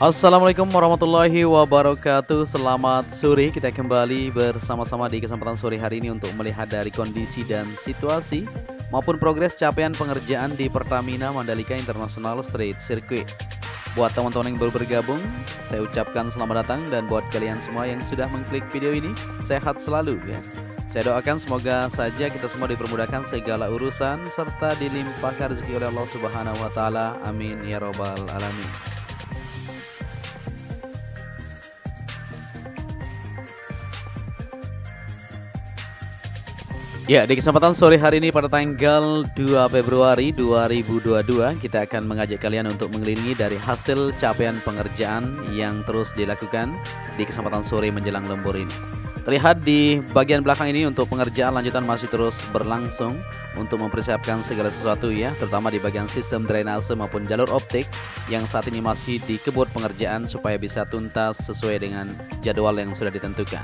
Assalamualaikum warahmatullahi wabarakatuh. Selamat sore, kita kembali bersama-sama di kesempatan sore hari ini untuk melihat dari kondisi dan situasi maupun progres capaian pengerjaan di Pertamina Mandalika International Street Circuit. Buat teman-teman yang baru bergabung, saya ucapkan selamat datang, dan buat kalian semua yang sudah mengklik video ini, sehat selalu ya. Saya doakan semoga saja kita semua dipermudahkan segala urusan serta dilimpahkan rezeki oleh Allah Subhanahu wa taala. Amin ya robbal alamin. Ya, di kesempatan sore hari ini pada tanggal 2 Februari 2022 kita akan mengajak kalian untuk mengelilingi dari hasil capaian pengerjaan yang terus dilakukan di kesempatan sore menjelang lembur ini. Terlihat di bagian belakang ini untuk pengerjaan lanjutan masih terus berlangsung untuk mempersiapkan segala sesuatu ya, terutama di bagian sistem drainase maupun jalur optik yang saat ini masih dikebut pengerjaan supaya bisa tuntas sesuai dengan jadwal yang sudah ditentukan.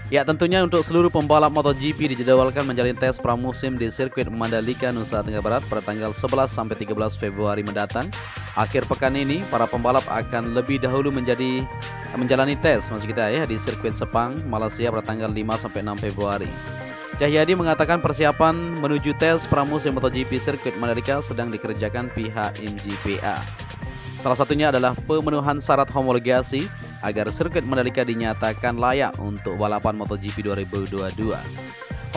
Ya, tentunya untuk seluruh pembalap MotoGP dijadwalkan menjalani tes pramusim di sirkuit Mandalika, Nusa Tenggara Barat pada tanggal 11 sampai 13 Februari mendatang. Akhir pekan ini, para pembalap akan lebih dahulu menjalani tes maksud kita ya di sirkuit Sepang, Malaysia pada tanggal 5 sampai 6 Februari. Cahyadi mengatakan persiapan menuju tes pramusim MotoGP sirkuit Mandalika sedang dikerjakan pihak MGPA. Salah satunya adalah pemenuhan syarat homologasi agar sirkuit Mandalika dinyatakan layak untuk balapan MotoGP 2022.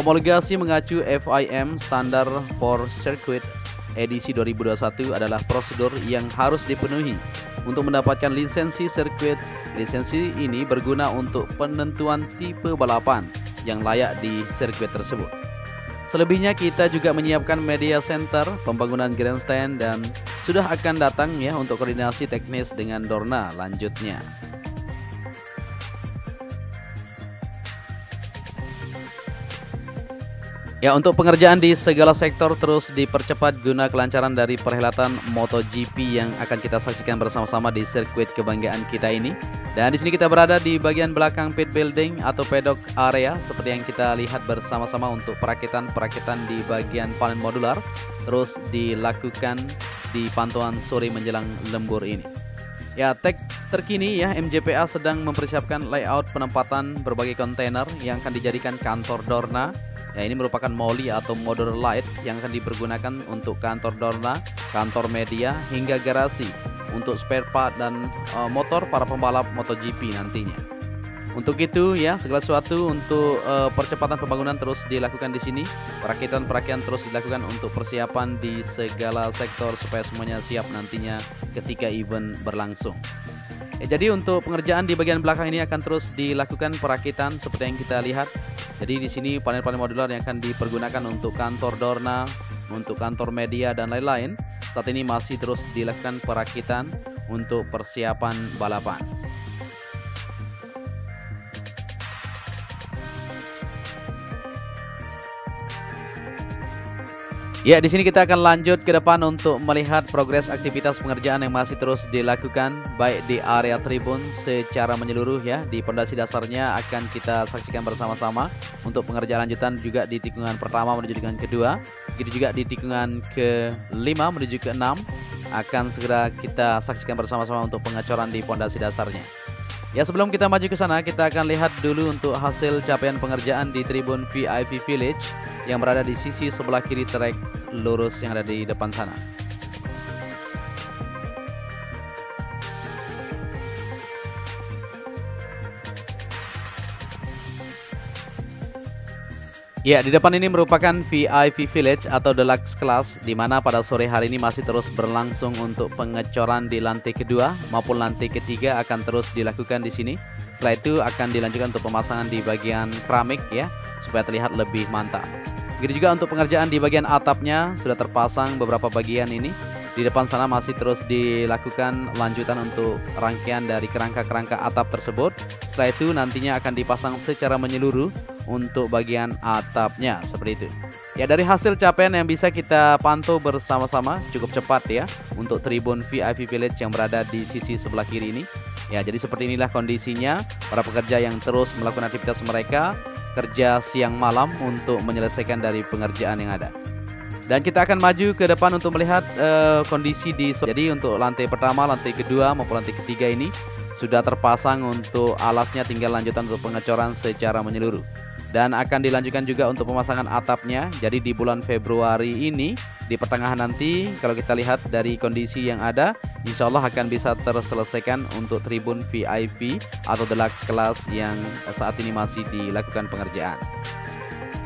Homologasi mengacu FIM Standard for Circuit edisi 2021 adalah prosedur yang harus dipenuhi untuk mendapatkan lisensi sirkuit. Lisensi ini berguna untuk penentuan tipe balapan yang layak di sirkuit tersebut. Selebihnya kita juga menyiapkan media center, pembangunan grandstand, dan sudah akan datang ya untuk koordinasi teknis dengan Dorna lanjutnya. Ya, untuk pengerjaan di segala sektor terus dipercepat guna kelancaran dari perhelatan MotoGP yang akan kita saksikan bersama-sama di sirkuit kebanggaan kita ini. Dan di sini kita berada di bagian belakang pit building atau paddock area seperti yang kita lihat bersama-sama untuk perakitan di bagian panel modular terus dilakukan di pantauan sore menjelang lembur ini. Ya, terkini ya, MGPA sedang mempersiapkan layout penempatan berbagai kontainer yang akan dijadikan kantor Dorna. Ya, ini merupakan MOLI atau Modular Light yang akan dipergunakan untuk kantor Dorna, kantor media, hingga garasi untuk spare part dan motor para pembalap MotoGP nantinya. Untuk itu ya, segala sesuatu untuk percepatan pembangunan terus dilakukan di sini. Perakitan terus dilakukan untuk persiapan di segala sektor supaya semuanya siap nantinya ketika event berlangsung. Ya, jadi untuk pengerjaan di bagian belakang ini akan terus dilakukan perakitan seperti yang kita lihat. Jadi di sini panel-panel modular yang akan dipergunakan untuk kantor Dorna, untuk kantor media dan lain-lain. Saat ini masih terus dilakukan perakitan untuk persiapan balapan. Ya, di sini kita akan lanjut ke depan untuk melihat progres aktivitas pengerjaan yang masih terus dilakukan baik di area tribun secara menyeluruh ya. Di pondasi dasarnya akan kita saksikan bersama-sama untuk pengerjaan lanjutan juga di tikungan pertama menuju tikungan kedua. Begitu juga di tikungan ke-5 menuju ke-6 akan segera kita saksikan bersama-sama untuk pengecoran di pondasi dasarnya. Ya, sebelum kita maju ke sana, kita akan lihat dulu untuk hasil capaian pengerjaan di tribun VIP Village yang berada di sisi sebelah kiri trek lurus yang ada di depan sana. Ya, di depan ini merupakan VIP Village atau Deluxe Class, di mana pada sore hari ini masih terus berlangsung untuk pengecoran di lantai kedua maupun lantai ketiga akan terus dilakukan di sini. Setelah itu akan dilanjutkan untuk pemasangan di bagian keramik ya, supaya terlihat lebih mantap. Begitu juga untuk pengerjaan di bagian atapnya sudah terpasang beberapa bagian ini. Di depan sana masih terus dilakukan lanjutan untuk rangkaian dari kerangka-kerangka atap tersebut. Setelah itu nantinya akan dipasang secara menyeluruh untuk bagian atapnya seperti itu. Ya, dari hasil capaian yang bisa kita pantau bersama-sama cukup cepat ya untuk tribun VIP Village yang berada di sisi sebelah kiri ini. Ya, jadi seperti inilah kondisinya para pekerja yang terus melakukan aktivitas mereka kerja siang malam untuk menyelesaikan dari pengerjaan yang ada. Dan kita akan maju ke depan untuk melihat kondisi di. Jadi untuk lantai pertama, lantai kedua maupun lantai ketiga ini sudah terpasang untuk alasnya, tinggal lanjutan untuk pengecoran secara menyeluruh. Dan akan dilanjutkan juga untuk pemasangan atapnya. Jadi di bulan Februari ini, di pertengahan nanti, kalau kita lihat dari kondisi yang ada, insya Allah akan bisa terselesaikan untuk tribun VIP atau deluxe kelas yang saat ini masih dilakukan pengerjaan.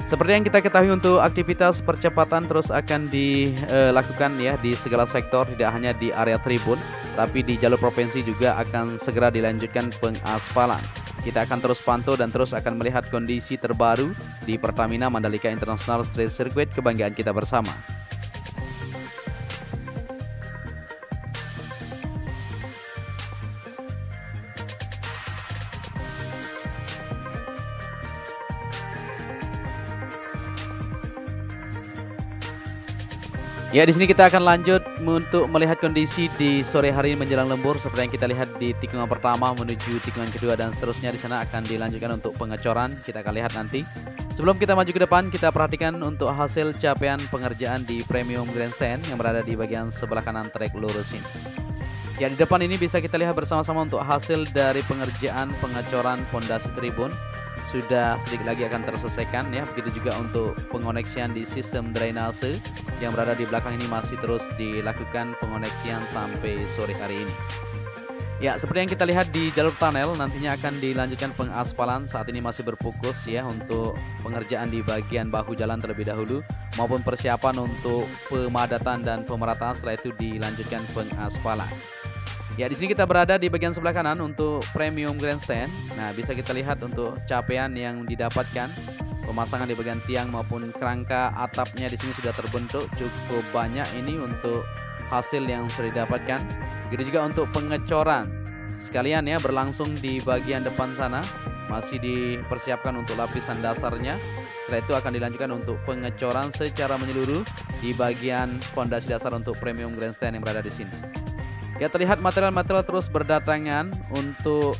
Seperti yang kita ketahui, untuk aktivitas percepatan terus akan dilakukan ya di segala sektor, tidak hanya di area tribun, tapi di jalur provinsi juga akan segera dilanjutkan pengaspalan. Kita akan terus pantau dan terus akan melihat kondisi terbaru di Pertamina Mandalika International Street Circuit, kebanggaan kita bersama. Ya, di sini kita akan lanjut untuk melihat kondisi di sore hari ini menjelang lembur, seperti yang kita lihat di tikungan pertama menuju tikungan kedua dan seterusnya. Di sana akan dilanjutkan untuk pengecoran. Kita akan lihat nanti. Sebelum kita maju ke depan, kita perhatikan untuk hasil capaian pengerjaan di Premium Grandstand yang berada di bagian sebelah kanan trek lurus ini. Ya, di depan ini bisa kita lihat bersama-sama untuk hasil dari pengerjaan pengecoran fondasi tribun. Sudah sedikit lagi akan terselesaikan ya. Begitu juga untuk pengoneksian di sistem drainase yang berada di belakang ini masih terus dilakukan pengoneksian sampai sore hari ini. Ya, seperti yang kita lihat di jalur tunnel nantinya akan dilanjutkan pengaspalan. Saat ini masih berfokus ya untuk pengerjaan di bagian bahu jalan terlebih dahulu, maupun persiapan untuk pemadatan dan pemerataan. Setelah itu dilanjutkan pengaspalan. Ya, di sini kita berada di bagian sebelah kanan untuk Premium Grandstand. Nah, bisa kita lihat untuk capaian yang didapatkan, pemasangan di bagian tiang maupun kerangka atapnya di sini sudah terbentuk cukup banyak ini untuk hasil yang sudah didapatkan. Begitu juga untuk pengecoran sekalian ya, berlangsung di bagian depan sana, masih dipersiapkan untuk lapisan dasarnya. Setelah itu akan dilanjutkan untuk pengecoran secara menyeluruh di bagian fondasi dasar untuk Premium Grandstand yang berada di sini. Ya, terlihat material-material terus berdatangan untuk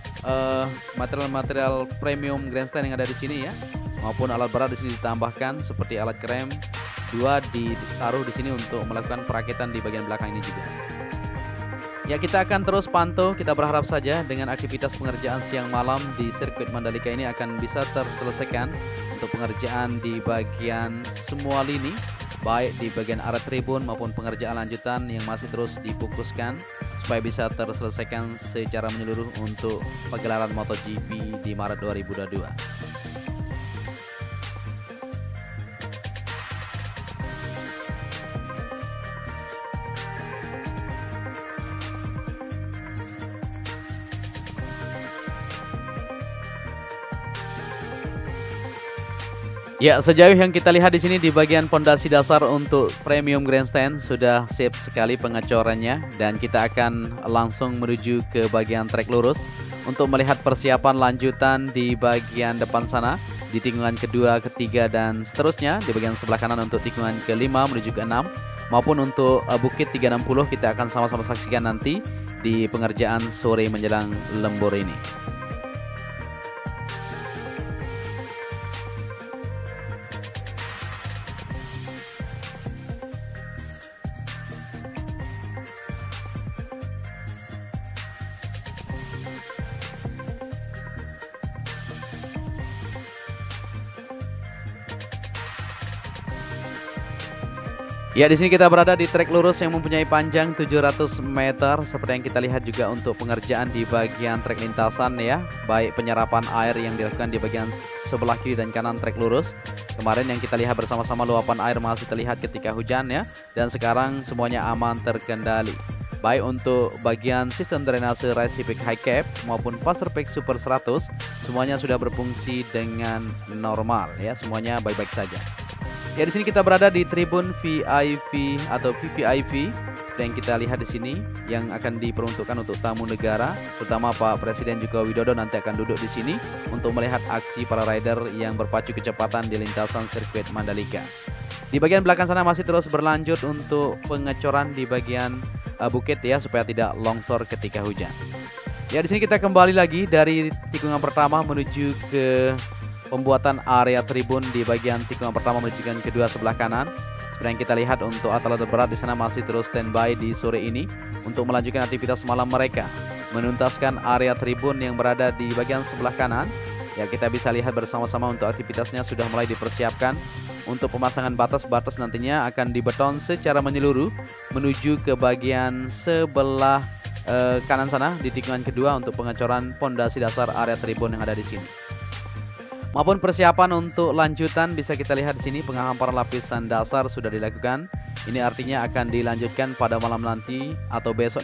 material-material Premium Grandstand yang ada di sini ya, maupun alat berat di sini ditambahkan seperti alat krem 2 ditaruh di sini untuk melakukan perakitan di bagian belakang ini juga. Ya, kita akan terus pantau. Kita berharap saja dengan aktivitas pengerjaan siang malam di sirkuit Mandalika ini akan bisa terselesaikan untuk pengerjaan di bagian semua lini, baik di bagian area tribun maupun pengerjaan lanjutan yang masih terus difokuskan supaya bisa terselesaikan secara menyeluruh untuk pagelaran MotoGP di Maret 2022. Ya, sejauh yang kita lihat di sini di bagian pondasi dasar untuk Premium Grandstand sudah siap sekali pengecorannya, dan kita akan langsung menuju ke bagian trek lurus untuk melihat persiapan lanjutan di bagian depan sana di tikungan kedua, ketiga dan seterusnya. Di bagian sebelah kanan untuk tikungan kelima menuju ke 6 maupun untuk Bukit 360 kita akan sama-sama saksikan nanti di pengerjaan sore menjelang lembur ini. Ya, di sini kita berada di trek lurus yang mempunyai panjang 700 meter. Seperti yang kita lihat juga untuk pengerjaan di bagian trek lintasan ya, baik penyerapan air yang dilakukan di bagian sebelah kiri dan kanan trek lurus. Kemarin yang kita lihat bersama-sama luapan air masih terlihat ketika hujan ya, dan sekarang semuanya aman terkendali. Baik untuk bagian sistem drainase Recipic High Cap maupun Pasir Peak Super 100, semuanya sudah berfungsi dengan normal ya, semuanya baik-baik saja. Ya, di sini kita berada di tribun VIP atau VVIP yang kita lihat di sini yang akan diperuntukkan untuk tamu negara, terutama Pak Presiden Joko Widodo nanti akan duduk di sini untuk melihat aksi para rider yang berpacu kecepatan di lintasan sirkuit Mandalika. Di bagian belakang sana masih terus berlanjut untuk pengecoran di bagian bukit ya, supaya tidak longsor ketika hujan. Ya, di sini kita kembali lagi dari tikungan pertama menuju ke pembuatan area tribun di bagian tikungan pertama menuju ke kedua sebelah kanan. Seperti Seperti yang kita lihat untuk atlet berat di sana masih terus standby di sore ini untuk melanjutkan aktivitas malam mereka, menuntaskan area tribun yang berada di bagian sebelah kanan. Ya, kita bisa lihat bersama-sama untuk aktivitasnya sudah mulai dipersiapkan. Untuk pemasangan batas-batas nantinya akan dibeton secara menyeluruh menuju ke bagian sebelah kanan sana di tikungan kedua untuk pengecoran pondasi dasar area tribun yang ada di sini. Maupun persiapan untuk lanjutan bisa kita lihat di sini, penghamparan lapisan dasar sudah dilakukan. Ini artinya akan dilanjutkan pada malam nanti atau besok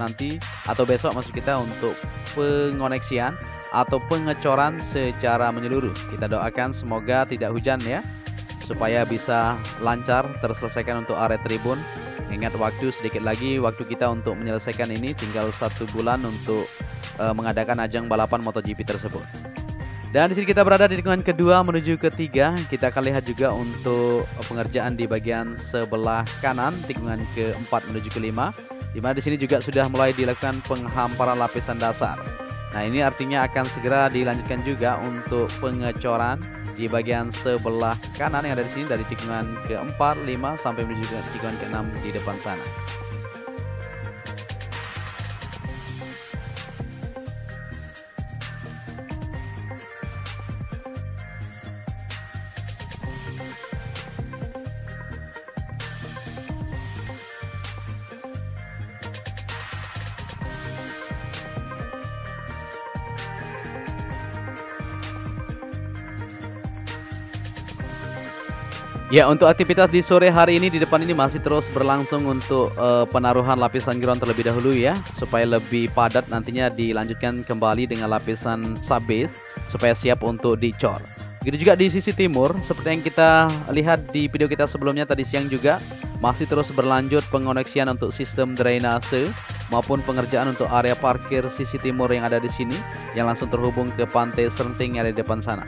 maksud kita untuk pengoneksian atau pengecoran secara menyeluruh. Kita doakan semoga tidak hujan ya, supaya bisa lancar terselesaikan untuk area tribun. Ingat waktu sedikit lagi, waktu kita untuk menyelesaikan ini tinggal 1 bulan untuk mengadakan ajang balapan MotoGP tersebut. Dan di sini kita berada di tikungan kedua menuju ketiga. Kita akan lihat juga untuk pengerjaan di bagian sebelah kanan tikungan keempat menuju kelima, di mana di sini juga sudah mulai dilakukan penghamparan lapisan dasar. Nah, ini artinya akan segera dilanjutkan juga untuk pengecoran di bagian sebelah kanan yang ada di sini dari tikungan keempat, 5 sampai menuju ke tikungan keenam di depan sana. Ya, untuk aktivitas di sore hari ini di depan ini masih terus berlangsung untuk penaruhan lapisan ground terlebih dahulu ya, supaya lebih padat nantinya dilanjutkan kembali dengan lapisan subbase supaya siap untuk dicor. Begitu juga di sisi timur, seperti yang kita lihat di video kita sebelumnya tadi siang juga, masih terus berlanjut pengoneksian untuk sistem drainase maupun pengerjaan untuk area parkir sisi timur yang ada di sini yang langsung terhubung ke pantai Serenting yang ada di depan sana.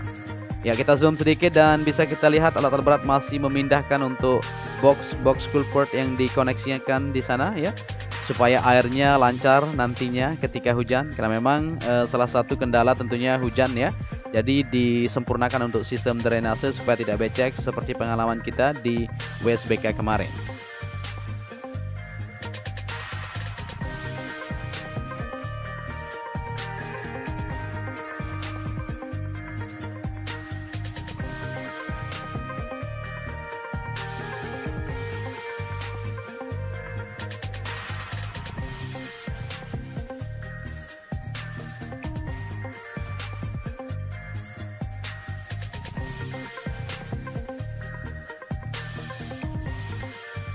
Ya, kita zoom sedikit dan bisa kita lihat alat berat masih memindahkan untuk box culvert yang dikoneksikan di sana ya, supaya airnya lancar nantinya ketika hujan, karena memang salah satu kendala tentunya hujan ya. Jadi disempurnakan untuk sistem drainase supaya tidak becek seperti pengalaman kita di WSBK kemarin.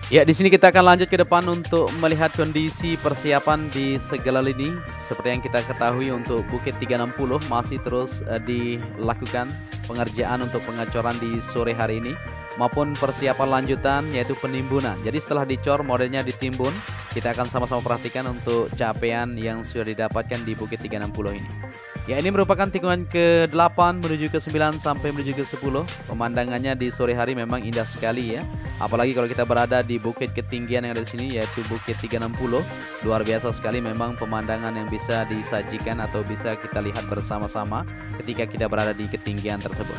Ya, di sini kita akan lanjut ke depan untuk melihat kondisi persiapan di segala lini. Seperti yang kita ketahui untuk Bukit 360 masih terus dilakukan pengerjaan untuk pengecoran di sore hari ini maupun persiapan lanjutan yaitu penimbunan. Jadi setelah dicor modelnya ditimbun, kita akan sama-sama perhatikan untuk capaian yang sudah didapatkan di Bukit 360 ini. Ya, ini merupakan tikungan ke-8 menuju ke-9 sampai menuju ke-10. Pemandangannya di sore hari memang indah sekali ya. Apalagi kalau kita berada di bukit ketinggian yang ada di sini yaitu Bukit 360. Luar biasa sekali memang pemandangan yang bisa disajikan atau bisa kita lihat bersama-sama ketika kita berada di ketinggian tersebut.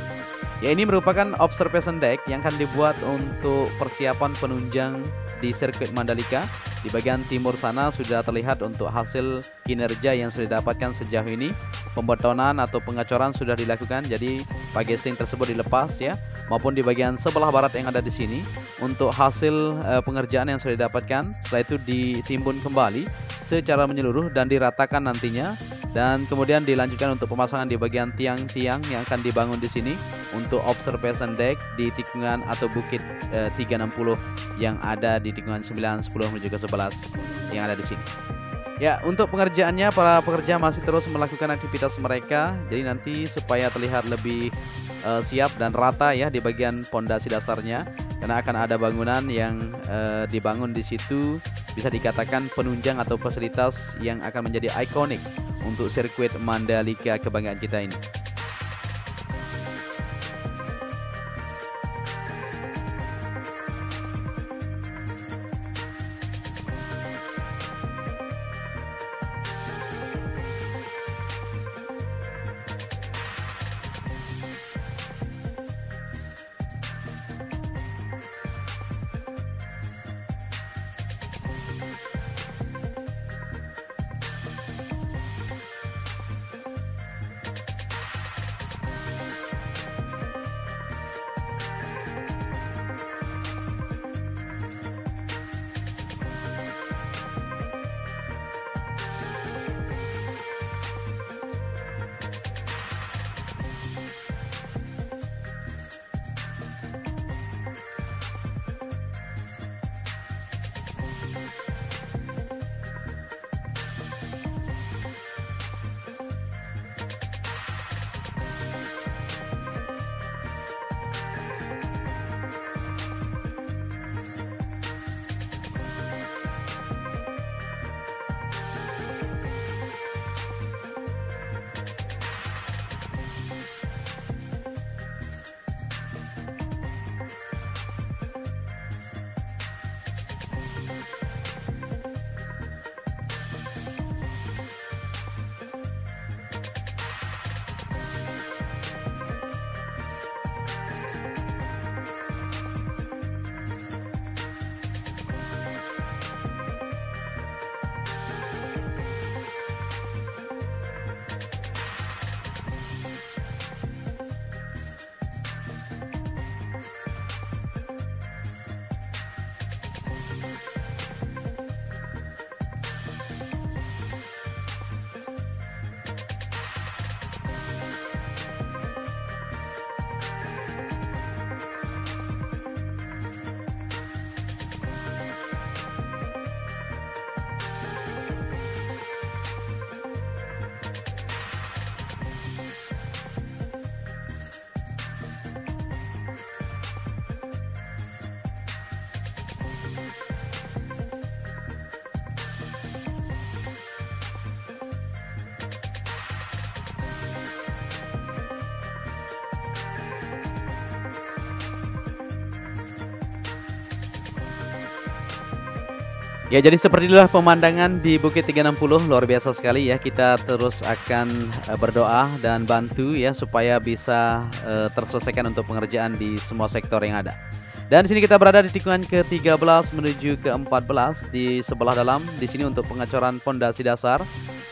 Ya, ini merupakan observation deck yang akan dibuat untuk persiapan penunjang di sirkuit Mandalika. Di bagian timur sana sudah terlihat untuk hasil kinerja yang sudah didapatkan sejauh ini. Pembetonan atau pengecoran sudah dilakukan, jadi pagesing tersebut dilepas ya. Maupun di bagian sebelah barat yang ada di sini untuk hasil pengerjaan yang sudah didapatkan, setelah itu ditimbun kembali secara menyeluruh dan diratakan nantinya. Dan kemudian dilanjutkan untuk pemasangan di bagian tiang-tiang yang akan dibangun di sini untuk observation deck di tikungan atau Bukit 360 yang ada di tikungan 9, 10 menuju ke 11 yang ada di sini. Ya, untuk pengerjaannya para pekerja masih terus melakukan aktivitas mereka. Jadi nanti supaya terlihat lebih siap dan rata ya di bagian pondasi dasarnya, karena akan ada bangunan yang dibangun di situ, bisa dikatakan penunjang atau fasilitas yang akan menjadi ikonik untuk sirkuit Mandalika kebanggaan kita ini. Ya, jadi seperti itulah pemandangan di Bukit 360, luar biasa sekali ya. Kita terus akan berdoa dan bantu ya supaya bisa terselesaikan untuk pengerjaan di semua sektor yang ada. Dan di sini kita berada di tikungan ke-13 menuju ke-14 di sebelah dalam. Di sini untuk pengecoran pondasi dasar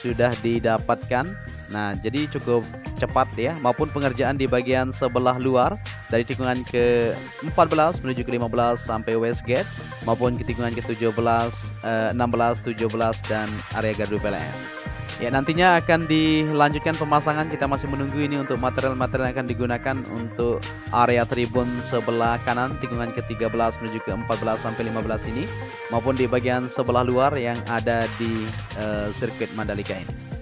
sudah didapatkan. Nah, jadi cukup cepat ya, maupun pengerjaan di bagian sebelah luar dari tikungan ke-14 menuju ke-15 sampai Westgate, maupun ke tikungan ke-17, 16, 17 dan area gardu PLN. Ya, nantinya akan dilanjutkan pemasangan. Kita masih menunggu ini untuk material-material yang akan digunakan untuk area tribun sebelah kanan tikungan ke-13 menuju ke-14 sampai 15 ini, maupun di bagian sebelah luar yang ada di sirkuit Mandalika ini.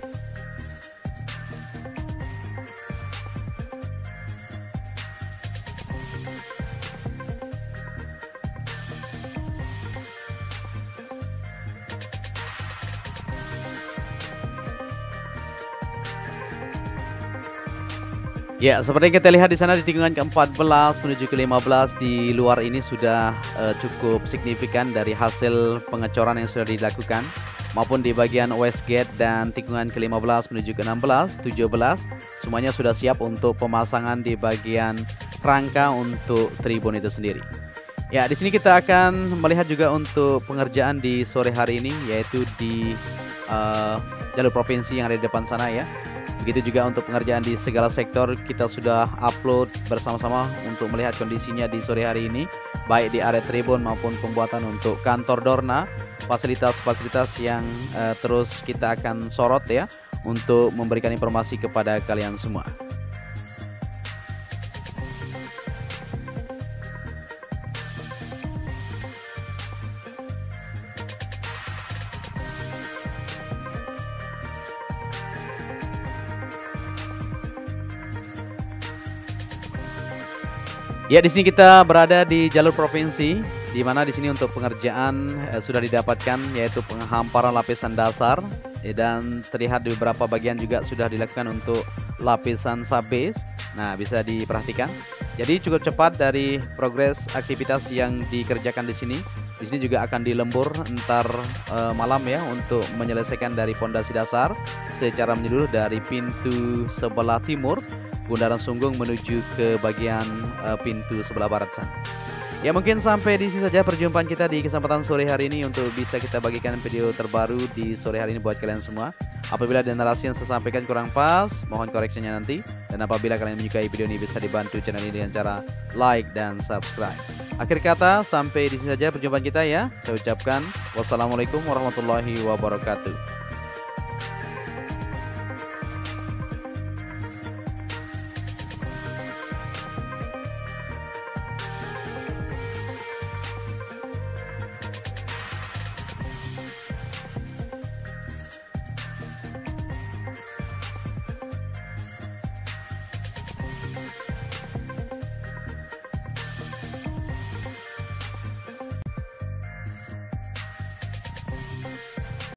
Ya, seperti yang kita lihat di sana di tikungan ke-14 menuju ke-15 di luar ini sudah cukup signifikan dari hasil pengecoran yang sudah dilakukan, maupun di bagian Westgate dan tikungan ke-15 menuju ke-16, 17 semuanya sudah siap untuk pemasangan di bagian rangka untuk tribun itu sendiri. Ya, di sini kita akan melihat juga untuk pengerjaan di sore hari ini, yaitu di jalur provinsi yang ada di depan sana ya. Begitu juga untuk pengerjaan di segala sektor, kita sudah upload bersama-sama untuk melihat kondisinya di sore hari ini, baik di area tribun maupun pembuatan untuk kantor Dorna, fasilitas-fasilitas yang terus kita akan sorot ya untuk memberikan informasi kepada kalian semua. Ya, di sini kita berada di jalur provinsi, di mana di sini untuk pengerjaan sudah didapatkan, yaitu penghamparan lapisan dasar dan terlihat di beberapa bagian juga sudah dilakukan untuk lapisan subbase. Nah, bisa diperhatikan. Jadi cukup cepat dari progres aktivitas yang dikerjakan di sini. Di sini juga akan dilembur entar malam ya untuk menyelesaikan dari pondasi dasar secara menyeluruh dari pintu sebelah timur Bundaran Sunggung menuju ke bagian pintu sebelah barat sana. Ya, mungkin sampai di sini saja perjumpaan kita di kesempatan sore hari ini untuk bisa kita bagikan video terbaru di sore hari ini buat kalian semua. Apabila ada narasi yang saya sampaikan kurang pas, mohon koreksinya nanti. Dan apabila kalian menyukai video ini, bisa dibantu channel ini dengan cara like dan subscribe. Akhir kata, sampai di sini saja perjumpaan kita ya. Saya ucapkan wassalamualaikum warahmatullahi wabarakatuh.